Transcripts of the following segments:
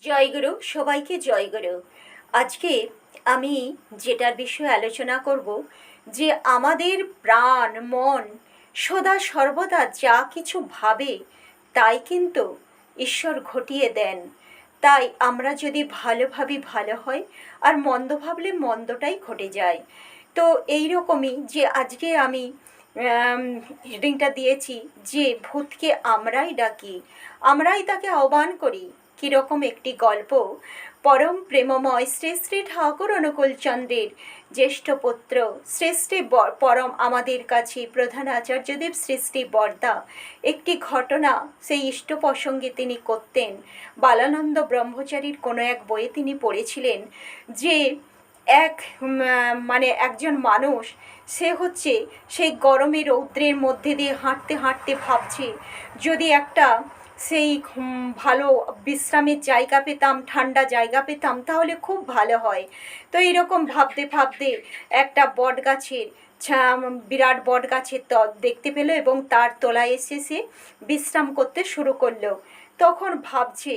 জয়গুরু, সবাইকে জয়গুরু। আজকে আমি যেটার বিষয়ে আলোচনা করব, যে আমাদের প্রাণ মন সদা সর্বদা যা কিছু ভাবে তাই কিন্তু ঈশ্বর ঘটিয়ে দেন। তাই আমরা যদি ভালো ভাবি ভালো হয়, আর মন্দ ভাবলে মন্দটাই ঘটে যায়। তো এই রকমই যে আজকে আমি হেডিংটা দিয়েছি যে ভূতকে আমরাই ডাকি, আমরাই তাকে আহ্বান করি। কীরকম একটি গল্প, পরম প্রেমময় শ্রী শ্রী ঠাকুর অনুকূলচন্দ্রের জ্যেষ্ঠ পুত্র শ্রী শ্রী পরম আমাদের কাছে প্রধান আচার্যদেব শ্রী শ্রী বরদা একটি ঘটনা সেই ইষ্ট প্রসঙ্গে তিনি করতেন। বালানন্দ ব্রহ্মচারীর কোনো এক বইয়ে তিনি পড়েছিলেন যে একজন মানুষ, সে হচ্ছে সেই গরমে রৌদ্রের মধ্যে দিয়ে হাঁটতে হাঁটতে ভাবছে, যদি একটা সেই ভালো বিশ্রামের জায়গা পেতাম, ঠান্ডা জায়গা পেতাম, তাহলে খুব ভালো হয়। তো এইরকম ভাবতে ভাবতে একটা বট গাছের বিরাট বট গাছের দেখতে পেল এবং তার তলায় এসে সে বিশ্রাম করতে শুরু করলো। তখন ভাবছে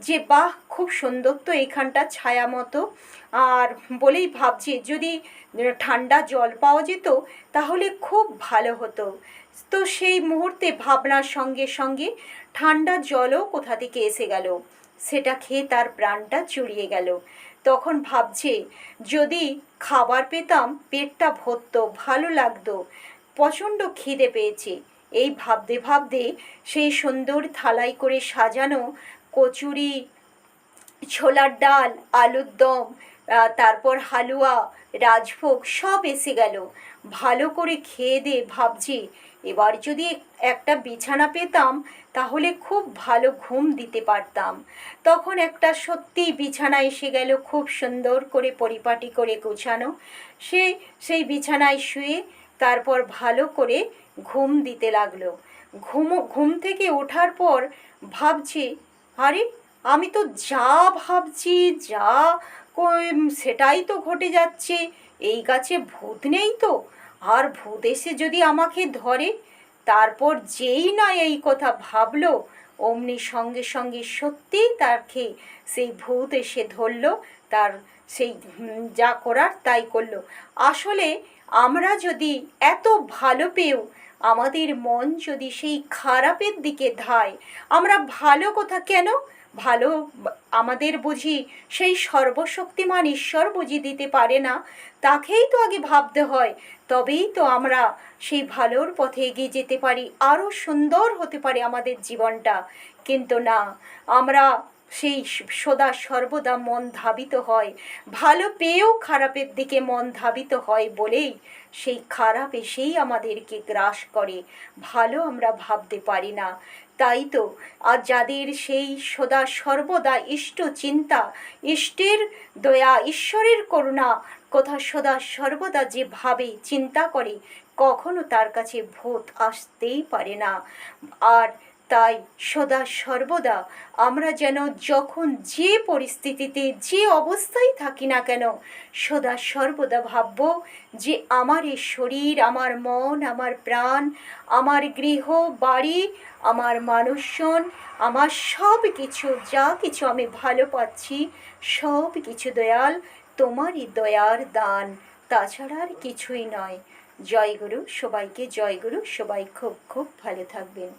যে বাহ, খুব সুন্দর তো এইখানটা ছায়া মতো, আর বলেই ভাবছে যদি ঠান্ডা জল পাওয়া যেত তাহলে খুব ভালো হতো। তো সেই মুহূর্তে ভাবনার সঙ্গে সঙ্গে ঠান্ডা জলও কোথা থেকে এসে গেল, সেটা খেয়ে তার প্রাণটা জুড়িয়ে গেল। তখন ভাবছে যদি খাবার পেতাম পেটটা ভরতো, ভালো লাগতো, প্রচণ্ড খিদে পেয়েছে। এই ভাবতে ভাবতে সেই সুন্দর থালাই করে সাজানো কচুরি, ছোলার ডাল, আলুর দম, তারপর হালুয়া, রাজভোগ সব এসে গেল। ভালো করে খেয়ে দিয়ে ভাবছি এবার যদি একটা বিছানা পেতাম তাহলে খুব ভালো ঘুম দিতে পারতাম। তখন একটা সত্যি বিছানা এসে গেল, খুব সুন্দর করে পরিপাটি করে গোছানো। সেই বিছানায় শুয়ে তারপর ভালো করে ঘুম দিতে লাগলো। ঘুম থেকে ওঠার পর ভাবছি, আরে আমি তো যা ভাবছি যা সেটাই তো ঘটে যাচ্ছে। এই গাছে ভূত নেই তো, আর ভূত এসে যদি আমাকে ধরে। তারপর যেই না এই কথা ভাবলো, অমনি সঙ্গে সঙ্গে সত্যিই তাকে সেই ভূত এসে ধরল, তার সেই যা করার তাই করলো। আসলে আমরা যদি এত ভালো পেয়েও আমাদের মন যদি সেই খারাপের দিকে ধায়, আমরা ভালো কথা কেন ভালো আমাদের বুঝি সেই সর্বশক্তিমান ঈশ্বর বুঝি দিতে পারে না? তাকেই তো আগে ভাবতে হয়, তবেই তো আমরা সেই ভালোর পথে এগিয়ে যেতে পারি, আরও সুন্দর হতে পারে আমাদের জীবনটা। কিন্তু না, আমরা সেই সদা সর্বদা মন ধাবিত হয়, ভালো পেয়েও খারাপের দিকে মন ধাবিত হয় বলেই সেই খারাপ এসেই আমাদেরকে গ্রাস করে, ভালো আমরা ভাবতে পারি না। তাই তো আর যাদের সেই সদা সর্বদা ইষ্ট চিন্তা, ইষ্টের দয়া, ঈশ্বরের করুণা কথা সদা সর্বদা যে ভাবে চিন্তা করে, কখনো তার কাছে ভূত আসতেই পারে না। আর তাই সদা সর্বদা আমরা যেন যখন যে পরিস্থিতিতে যে অবস্থায় থাকি না কেন, সদা সর্বদা ভাবব যে আমার এই শরীর, আমার মন, আমার প্রাণ, আমার গৃহ বাড়ি, আমার মানুষজন, আমার সব কিছু যা কিছু আমি ভালো পাচ্ছি, সব কিছু দয়াল তোমারই দয়ার দান, তাছাড়া আর কিছুই নয়। জয়গুরু, সবাইকে জয়গুরু, সবাই খুব খুব ভালো থাকবেন।